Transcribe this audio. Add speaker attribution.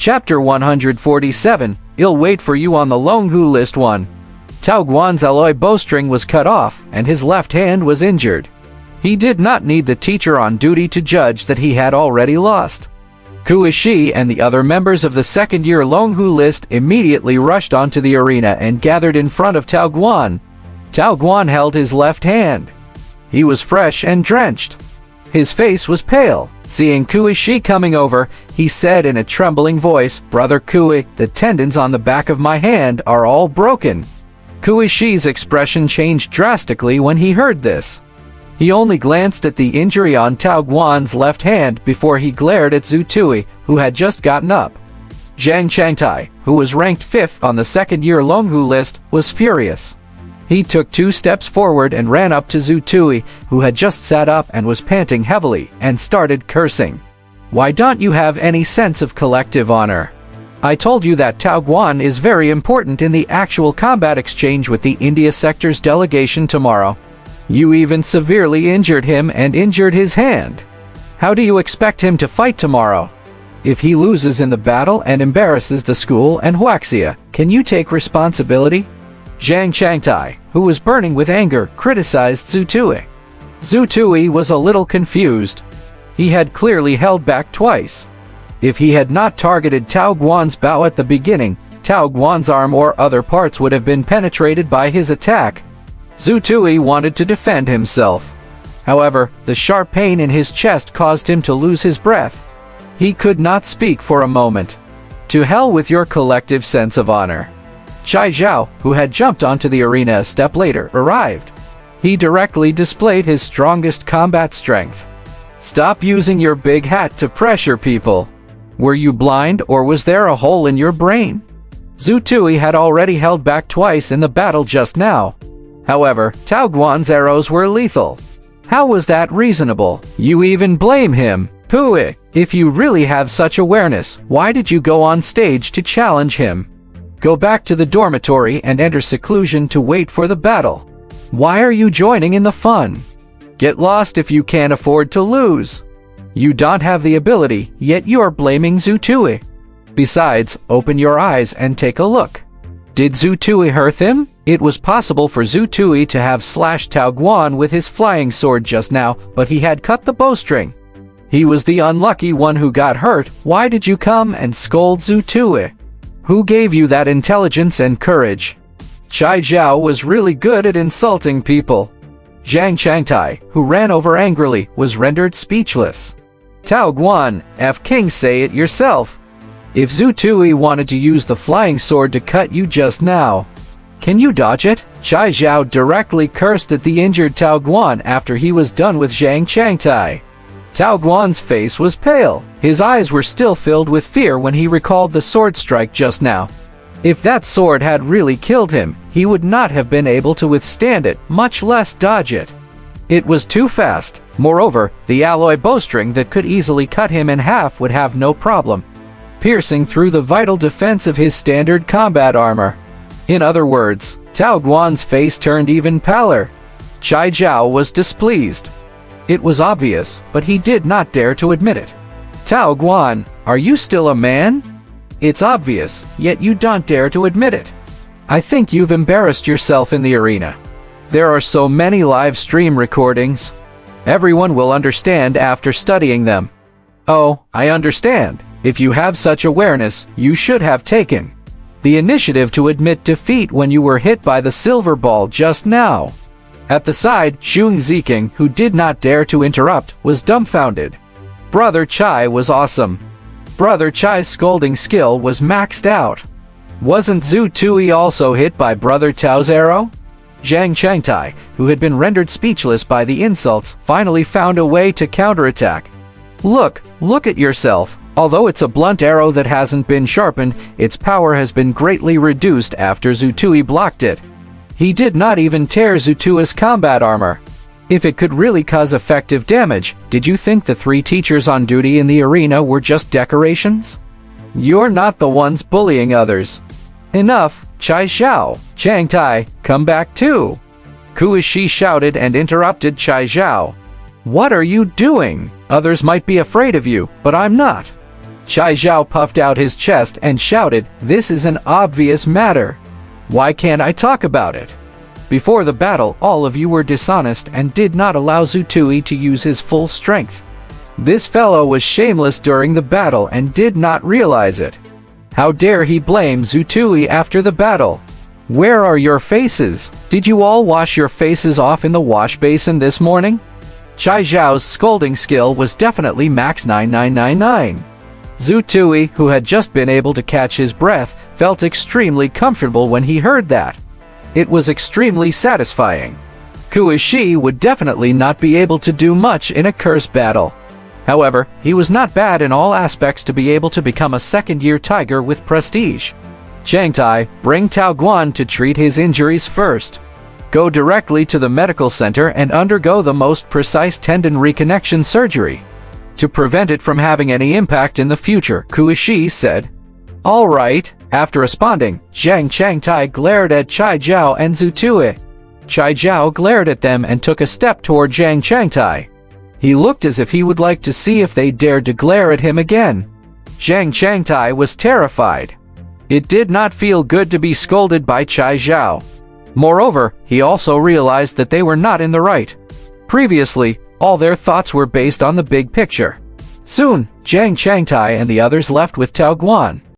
Speaker 1: Chapter 147, I'll wait for you on the Longhu list 1. Tao Guan's alloy bowstring was cut off, and his left hand was injured. He did not need the teacher on duty to judge that he had already lost. Kuishi and the other members of the second-year Longhu list immediately rushed onto the arena and gathered in front of Tao Guan. Tao Guan held his left hand. He was fresh and drenched. His face was pale. Seeing Kuishi coming over, he said in a trembling voice, "Brother Kui, the tendons on the back of my hand are all broken." Kuishi's expression changed drastically when he heard this. He only glanced at the injury on Tao Guan's left hand before he glared at Zhu Tui, who had just gotten up. Zhang Changtai, who was ranked 5th on the second-year Longhu list, was furious. He took 2 steps forward and ran up to Zhu Tui, who had just sat up and was panting heavily, and started cursing. "Why don't you have any sense of collective honor? I told you that Tao Guan is very important in the actual combat exchange with the India sector's delegation tomorrow. You even severely injured him and injured his hand. How do you expect him to fight tomorrow? If he loses in the battle and embarrasses the school and Wuxia, can you take responsibility?" Zhang Changtai, who was burning with anger, criticized Zhu Tui. Zhu Tui was a little confused. He had clearly held back twice. If he had not targeted Tao Guan's bow at the beginning, Tao Guan's arm or other parts would have been penetrated by his attack. Zhu Tui wanted to defend himself. However, the sharp pain in his chest caused him to lose his breath. He could not speak for a moment. To hell with your collective sense of honor. Chai Zhao, who had jumped onto the arena a step later, arrived. He directly displayed his strongest combat strength. "Stop using your big hat to pressure people. Were you blind, or was there a hole in your brain?" Zhu Tui had already held back twice in the battle just now. However, Tao Guan's arrows were lethal. How was that reasonable? You even blame him. Pui, if you really have such awareness, why did you go on stage to challenge him? Go back to the dormitory and enter seclusion to wait for the battle. Why are you joining in the fun? Get lost if you can't afford to lose. You don't have the ability, yet you're blaming Zhu Tui. Besides, open your eyes and take a look. Did Zhu Tui hurt him? It was possible for Zhu Tui to have slashed Tao Guan with his flying sword just now, but he had cut the bowstring. He was the unlucky one who got hurt. Why did you come and scold Zhu Tui? Who gave you that intelligence and courage? Chai Zhao was really good at insulting people. Zhang Changtai, who ran over angrily, was rendered speechless. Tao Guan, F. King, say it yourself. If Zhu Tui wanted to use the flying sword to cut you just now, can you dodge it? Chai Zhao directly cursed at the injured Tao Guan after he was done with Zhang Changtai. Tao Guan's face was pale. His eyes were still filled with fear when he recalled the sword strike just now. If that sword had really killed him, he would not have been able to withstand it, much less dodge it. It was too fast. Moreover, the alloy bowstring that could easily cut him in half would have no problem piercing through the vital defense of his standard combat armor. In other words, Tao Guan's face turned even paler. Chai Zhao was displeased. It was obvious, but he did not dare to admit it. Tao Guan, are you still a man? It's obvious, yet you don't dare to admit it. I think you've embarrassed yourself in the arena. There are so many live stream recordings. Everyone will understand after studying them. Oh, I understand. If you have such awareness, you should have taken the initiative to admit defeat when you were hit by the silver ball just now. At the side, Xun Ziking, who did not dare to interrupt, was dumbfounded. Brother Chai was awesome. Brother Chai's scolding skill was maxed out. Wasn't Zhu Tui also hit by Brother Tao's arrow? Zhang Changtai, who had been rendered speechless by the insults, finally found a way to counterattack. Look at yourself. Although it's a blunt arrow that hasn't been sharpened, its power has been greatly reduced after Zhu Tui blocked it. He did not even tear Zhu Tui's combat armor. If it could really cause effective damage, did you think the 3 teachers on duty in the arena were just decorations? You're not the ones bullying others. Enough, Chai Zhao. Changtai, come back too. Kuishi shouted and interrupted Chai Zhao. What are you doing? Others might be afraid of you, but I'm not. Chai Zhao puffed out his chest and shouted, "This is an obvious matter. Why can't I talk about it? Before the battle, all of you were dishonest and did not allow Zutui to use his full strength. This fellow was shameless during the battle and did not realize it. How dare he blame Zutui after the battle? Where are your faces? Did you all wash your faces off in the wash basin this morning?" Chai Zhao's scolding skill was definitely max 9999. Zutui, who had just been able to catch his breath, felt extremely comfortable when he heard that. It was extremely satisfying. Kuishi would definitely not be able to do much in a curse battle. However, he was not bad in all aspects to be able to become a second-year tiger with prestige. Changtai, bring Tao Guan to treat his injuries first. Go directly to the medical center and undergo the most precise tendon reconnection surgery to prevent it from having any impact in the future, Kuishi said. All right. After responding, Zhang Changtai glared at Chai Zhao and Zutui. Chai Zhao glared at them and took a step toward Zhang Changtai. He looked as if he would like to see if they dared to glare at him again. Zhang Changtai was terrified. It did not feel good to be scolded by Chai Zhao. Moreover, he also realized that they were not in the right. Previously, all their thoughts were based on the big picture. Soon, Zhang Changtai and the others left with Tao Guan.